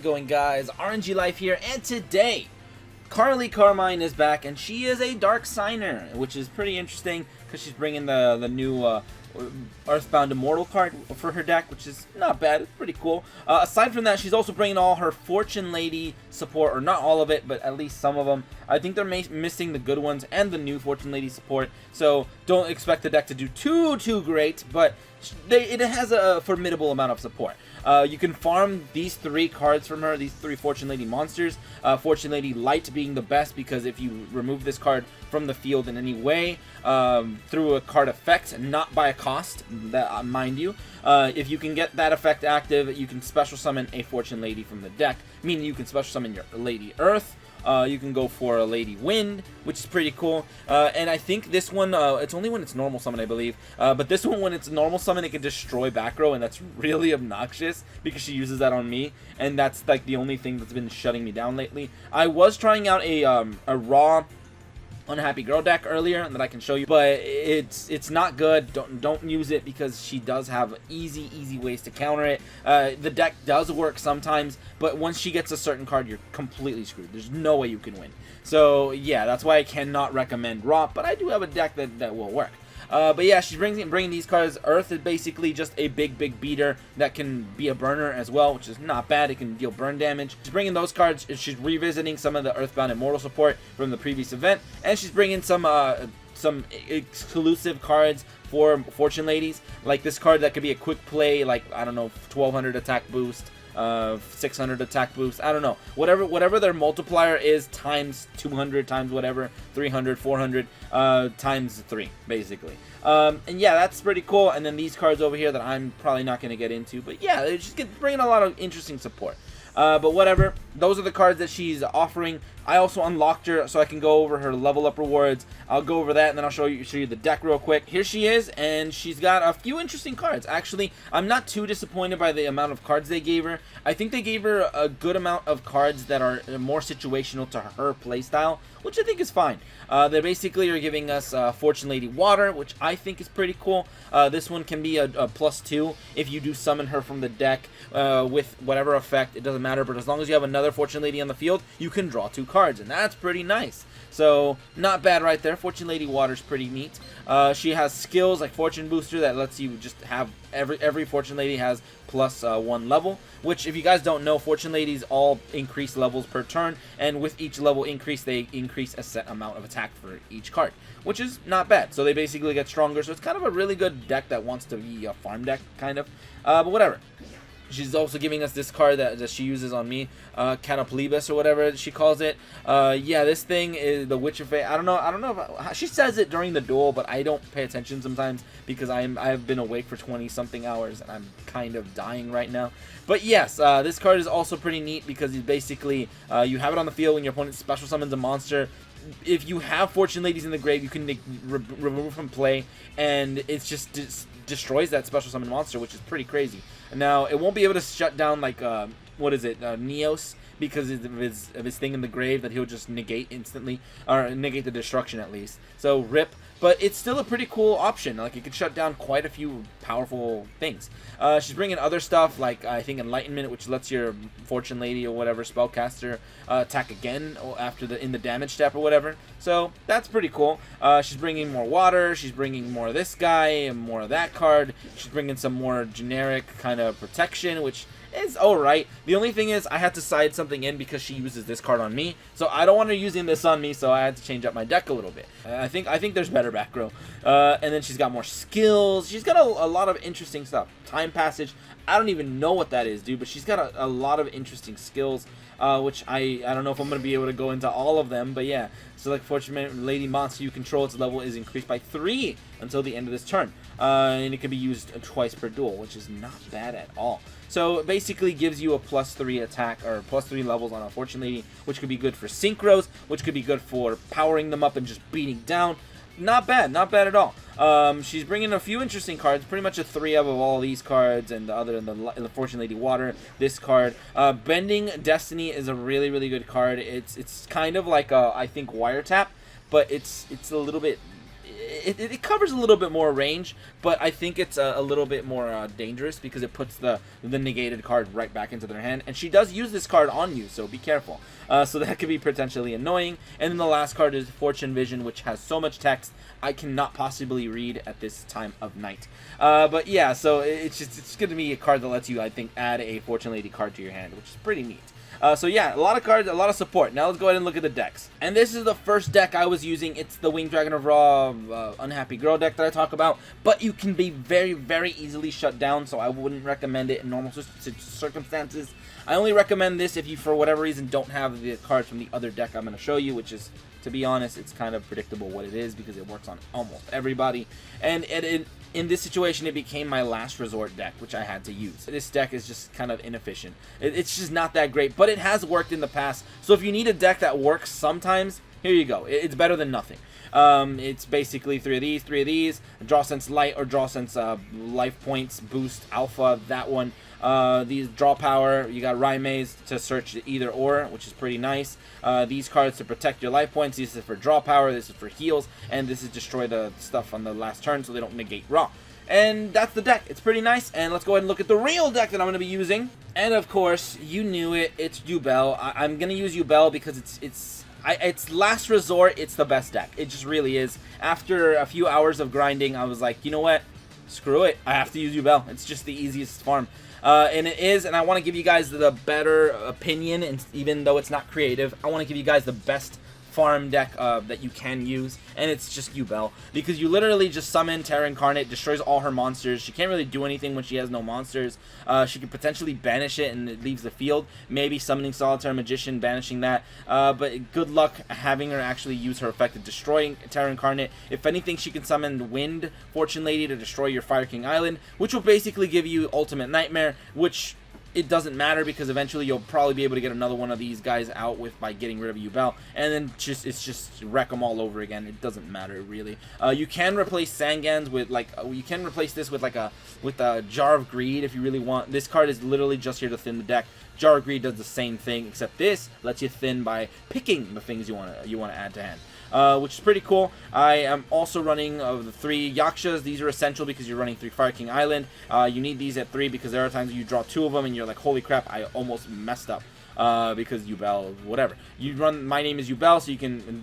it going, guys? aRenG Life here, and today Carly Carmine is back, and she is a Dark Signer, which is pretty interesting because she's bringing the new Earthbound Immortal card for her deck, which is not bad. It's pretty cool. Aside from that, she's also bringing all her Fortune Lady support, or not all of it, but at least some of them. I think they're missing the good ones and the new Fortune Lady support, so don't expect the deck to do too great, but it has a formidable amount of support. You can farm these 3 cards from her, these 3 Fortune Lady monsters. Fortune Lady Light being the best, because if you remove this card from the field in any way, through a card effect, not by a cost, that mind you, if you can get that effect active, you can special summon a Fortune Lady from the deck, meaning you can special summon your Lady Earth. You can go for a Lady Wind, which is pretty cool. And I think this one, it's only when it's normal summon, I believe. But this one, when it's normal summon, it can destroy back row, and that's really obnoxious because she uses that on me. And that's like the only thing that's been shutting me down lately. I was trying out a raw Unhappy Girl deck earlier that I can show you, but it's not good. Don't use it because she does have easy ways to counter it. The deck does work sometimes, but once she gets a certain card, you're completely screwed. There's no way you can win. So yeah, that's why I cannot recommend raw, but I do have a deck that will work. But yeah, she's bringing these cards. Earth is basically just a big beater that can be a burner as well, which is not bad. It can deal burn damage. She's bringing those cards. She's revisiting some of the Earthbound Immortal support from the previous event, and she's bringing some exclusive cards for Fortune Ladies, like this card that could be a quick play, like, I don't know, 1200 attack boost, 600 attack boost, I don't know, whatever their multiplier is, times 200, times whatever, 300, 400, times 3, basically. And yeah, that's pretty cool. And then these cards over here that I'm probably not going to get into, but yeah, they're just bringing a lot of interesting support. But whatever, those are the cards that she's offering. I also unlocked her so I can go over her level up rewards. I'll go over that, and then I'll show you the deck real quick. Here she is, and she's got a few interesting cards. Actually, I'm not too disappointed by the amount of cards they gave her. I think they gave her a good amount of cards that are more situational to her playstyle, which I think is fine. They basically are giving us Fortune Lady Water, which I think is pretty cool. This one can be a +2 if you do summon her from the deck with whatever effect. It doesn't matter, but as long as you have another Fortune Lady on the field, you can draw 2 cards, and that's pretty nice. So not bad right there. Fortune Lady Water's pretty neat. She has skills like Fortune Booster that lets you just have every Fortune Lady has +1 level, which, if you guys don't know, Fortune Ladies all increase levels per turn, and with each level increase, they increase a set amount of attack for each card, which is not bad. So they basically get stronger, so it's kind of a really good deck that wants to be a farm deck, kind of. But whatever. She's also giving us this card that she uses on me, Canoplebus or whatever she calls it. Yeah, this thing is the Witch of Fate. I don't know if she says it during the duel, but I don't pay attention sometimes because I've been awake for 20-something hours and I'm kind of dying right now. But yes, this card is also pretty neat because it's basically you have it on the field when your opponent special summons a monster. If you have Fortune Ladies in the grave, you can remove from play, and it's just destroys that special summon monster, which is pretty crazy. Now, it won't be able to shut down, like, what is it, Neos, because of his thing in the grave that he'll just negate instantly, or negate the destruction at least. So, rip. But it's still a pretty cool option. Like, it could shut down quite a few powerful things. She's bringing other stuff, like, I think, Enlightenment, which lets your Fortune Lady or whatever spellcaster attack again after in the damage step or whatever. So, that's pretty cool. She's bringing more water. She's bringing more of this guy and more of that card. She's bringing some more generic kind of protection, which is alright. The only thing is I had to side something in because she uses this card on me, so I don't want her using this on me, so I had to change up my deck a little bit. I think there's better back row. And then she's got more skills. She's got a lot of interesting stuff. Time Passage, I don't even know what that is, dude, but she's got a lot of interesting skills, which I don't know if I'm going to be able to go into all of them, but yeah. Select Fortune Lady monster you control, its level is increased by 3 until the end of this turn. And it can be used twice per duel, which is not bad at all. So it basically gives you a +3 attack, or +3 levels on a Fortune Lady, which could be good for synchros, which could be good for powering them up and just beating down. Not bad at all. She's bringing a few interesting cards, pretty much a 3 of all these cards, and the other than the Fortune Lady Water, this card. Bending Destiny is a really good card. It's kind of like I think Wiretap, but it's a little bit, it covers a little bit more range, but I think it's a little bit more dangerous because it puts the negated card right back into their hand, and she does use this card on you, so be careful. So that could be potentially annoying. And then the last card is Fortune Vision, which has so much text I cannot possibly read at this time of night. But yeah, so it's going to be a card that lets you, I think, add a Fortune Lady card to your hand, which is pretty neat. So yeah, a lot of cards, a lot of support. Now let's go ahead and look at the decks. And this is the first deck I was using. It's the Winged Dragon of Ra Unhappy Girl deck that I talk about. But you can be very, very easily shut down, so I wouldn't recommend it in normal circumstances. I only recommend this if you, for whatever reason, don't have the cards from the other deck I'm going to show you, which is, to be honest, it's kind of predictable what it is because it works on almost everybody. And in this situation, it became my last resort deck, which I had to use. This deck is just kind of inefficient. It's just not that great, but it has worked in the past. So if you need a deck that works sometimes, here you go. It's better than nothing. It's basically 3 of these, Draw Sense Light or Draw Sense Life Points, Boost, Alpha, that one. These Draw Power, you got Raime's to search either or, which is pretty nice. These cards to protect your life points. This is for Draw Power, this is for heals, and this is destroy the stuff on the last turn so they don't negate Raw. And that's the deck. It's pretty nice, and let's go ahead and look at the real deck that I'm going to be using. And of course, you knew it, it's Yubel. I'm going to use Yubel because it's last resort, it's the best deck. It just really is. After a few hours of grinding, I was like, you know what? Screw it. I have to use Yubel. It's just the easiest farm. And it is, and I want to give you guys the better opinion, and even though it's not creative, I want to give you guys the best farm deck that you can use, and it's just Yubel, because you literally just summon Terra Incarnate, destroys all her monsters. She can't really do anything when she has no monsters. She could potentially banish it and it leaves the field, maybe summoning Solitaire Magician, banishing that, but good luck having her actually use her effect of destroying Terra Incarnate. If anything, she can summon Wind Fortune Lady to destroy your Fire King Island, which will basically give you Ultimate Nightmare, which it doesn't matter because eventually you'll probably be able to get another one of these guys out by getting rid of Yubel, and then it's just wreck them all over again. It doesn't matter really. You can replace Sangans with you can replace this with a Jar of Greed if you really want. This card is literally just here to thin the deck. Jar of Greed does the same thing, except this lets you thin by picking the things you want to add to hand. Which is pretty cool. I am also running the 3 Yakshas. These are essential because you're running 3 Fire King Island. You need these at 3 because there are times you draw 2 of them and you're like, holy crap, I almost messed up. Because Yubel, whatever. You run My Name is Yubel, so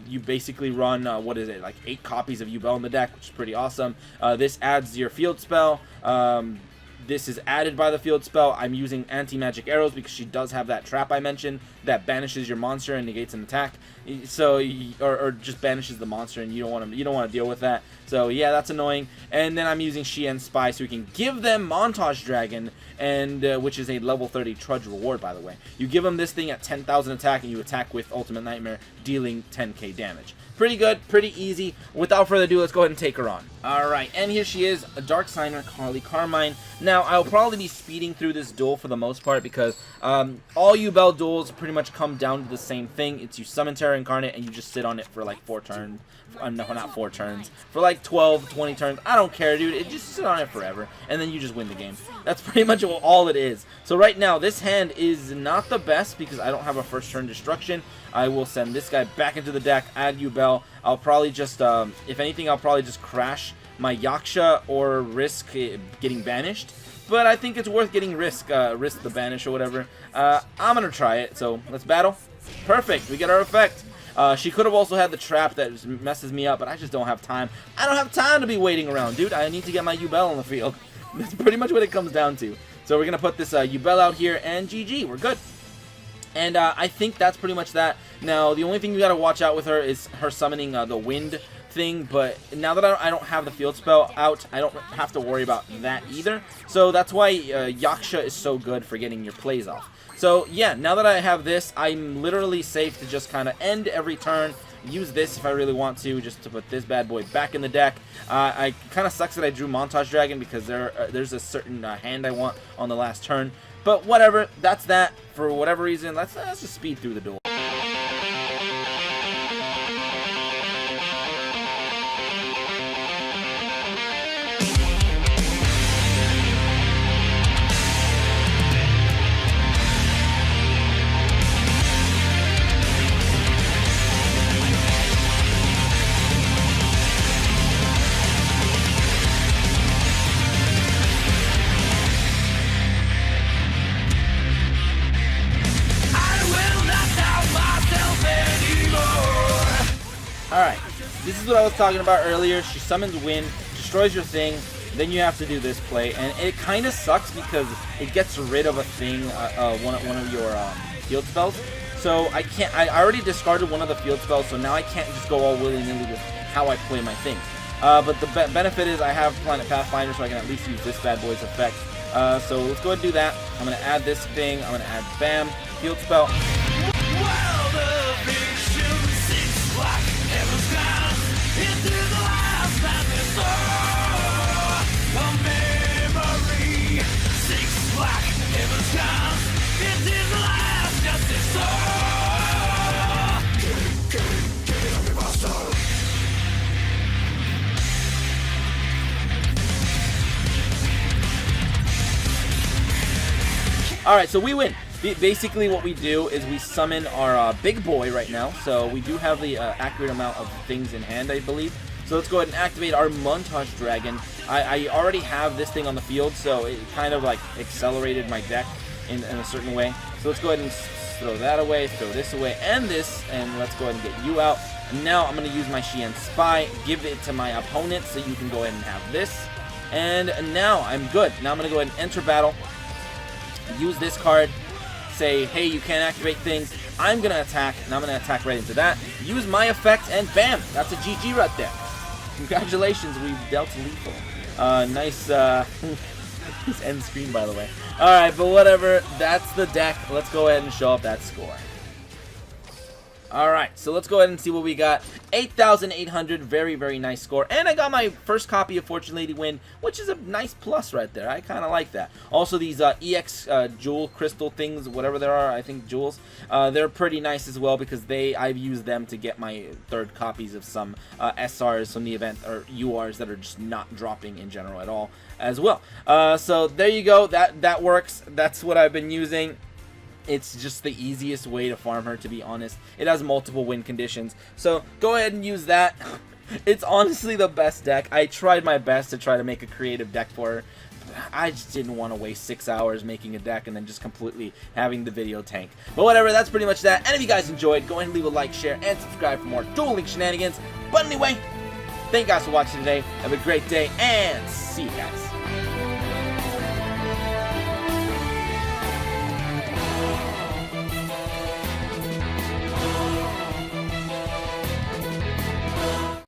you basically run, what is it, like 8 copies of Yubel in the deck, which is pretty awesome. This adds your field spell. This is added by the field spell. I'm using anti-magic arrows because she does have that trap I mentioned that banishes your monster and negates an attack. So or just banishes the monster, and you don't want to deal with that. So yeah, that's annoying. And then I'm using Shien Spy so we can give them Montage Dragon, and which is a level 30 Trudge reward, by the way. You give them this thing at 10,000 attack, and you attack with Ultimate Nightmare, dealing 10k damage. Pretty good, pretty easy. Without further ado, let's go ahead and take her on. Alright, and here she is, a Dark Signer, Carly Carmine. Now, I'll probably be speeding through this duel for the most part because all Yubel duels pretty much come down to the same thing. It's you summon Terra Incarnate and you just sit on it for like 4 turns. No, not 4 turns. For like 12, 20 turns. I don't care, dude. It just sit on it forever. And then you just win the game. That's pretty much all it is. So right now, this hand is not the best because I don't have a first turn destruction. I will send this guy back into the deck, add Yubel. I'll probably just, if anything, I'll probably just crash my Yaksha or risk getting banished. But I think it's worth getting risk the banish or whatever. I'm going to try it. So let's battle. Perfect. We get our effect. She could have also had the trap that messes me up, but I just don't have time. I don't have time to be waiting around, dude. I need to get my Yubel on the field. That's pretty much what it comes down to. So we're going to put this Yubel out here, and GG. We're good. And I think that's pretty much that. Now, the only thing you got to watch out with her is her summoning the wind thing, but now that I don't have the field spell out, I don't have to worry about that either. So that's why Yaksha is so good for getting your plays off. So yeah, now that I have this, I'm literally safe to just kind of end every turn, use this if I really want to, just to put this bad boy back in the deck. I kind of sucks that I drew Montage Dragon because there's a certain hand I want on the last turn. But whatever, that's that. For whatever reason, let's just speed through the duel. was talking about earlier, she summons Wind, destroys your thing, then you have to do this play, and it kind of sucks because it gets rid of a thing, one of your field spells. So I already discarded one of the field spells, so now I can't just go all willy-nilly with how I play my things. But the benefit is I have Planet Pathfinder, so I can at least use this bad boy's effect. So let's go ahead and do that. I'm going to add this thing. I'm going to add BAM, field spell. Alright, so we win. Basically what we do is we summon our big boy right now. So we do have the accurate amount of things in hand, I believe. So let's go ahead and activate our Montage Dragon. I already have this thing on the field, so it kind of like accelerated my deck in a certain way. So let's go ahead and throw that away, throw this away, and this, and let's go ahead and get you out. And now I'm going to use my Xian Spy, give it to my opponent so you can go ahead and have this. And now I'm good. Now I'm going to go ahead and enter battle. Use this card, say, hey, you can't activate things. I'm going to attack, and I'm going to attack right into that. Use my effect, and bam! That's a GG right there. Congratulations, we've dealt lethal. Nice end screen, by the way. Alright, but whatever. That's the deck. Let's go ahead and show up that score. Alright, so let's go ahead and see what we got. 8,800, very, very nice score. And I got my first copy of Fortune Lady Win, which is a nice plus right there. I kind of like that. Also, these EX jewel crystal things, whatever there are, I think jewels, they're pretty nice as well because I've used them to get my third copies of some SRs from the event, or URs that are just not dropping in general at all as well. So there you go. That works. That's what I've been using. It's just the easiest way to farm her, to be honest. It has multiple win conditions, so go ahead and use that. It's honestly the best deck. I tried my best to try to make a creative deck for her. I just didn't want to waste 6 hours making a deck and then just completely having the video tank. But whatever, that's pretty much that. And if you guys enjoyed, go ahead and leave a like, share, and subscribe for more Duel Link shenanigans. But anyway, thank you guys for watching today. Have a great day, and see you guys.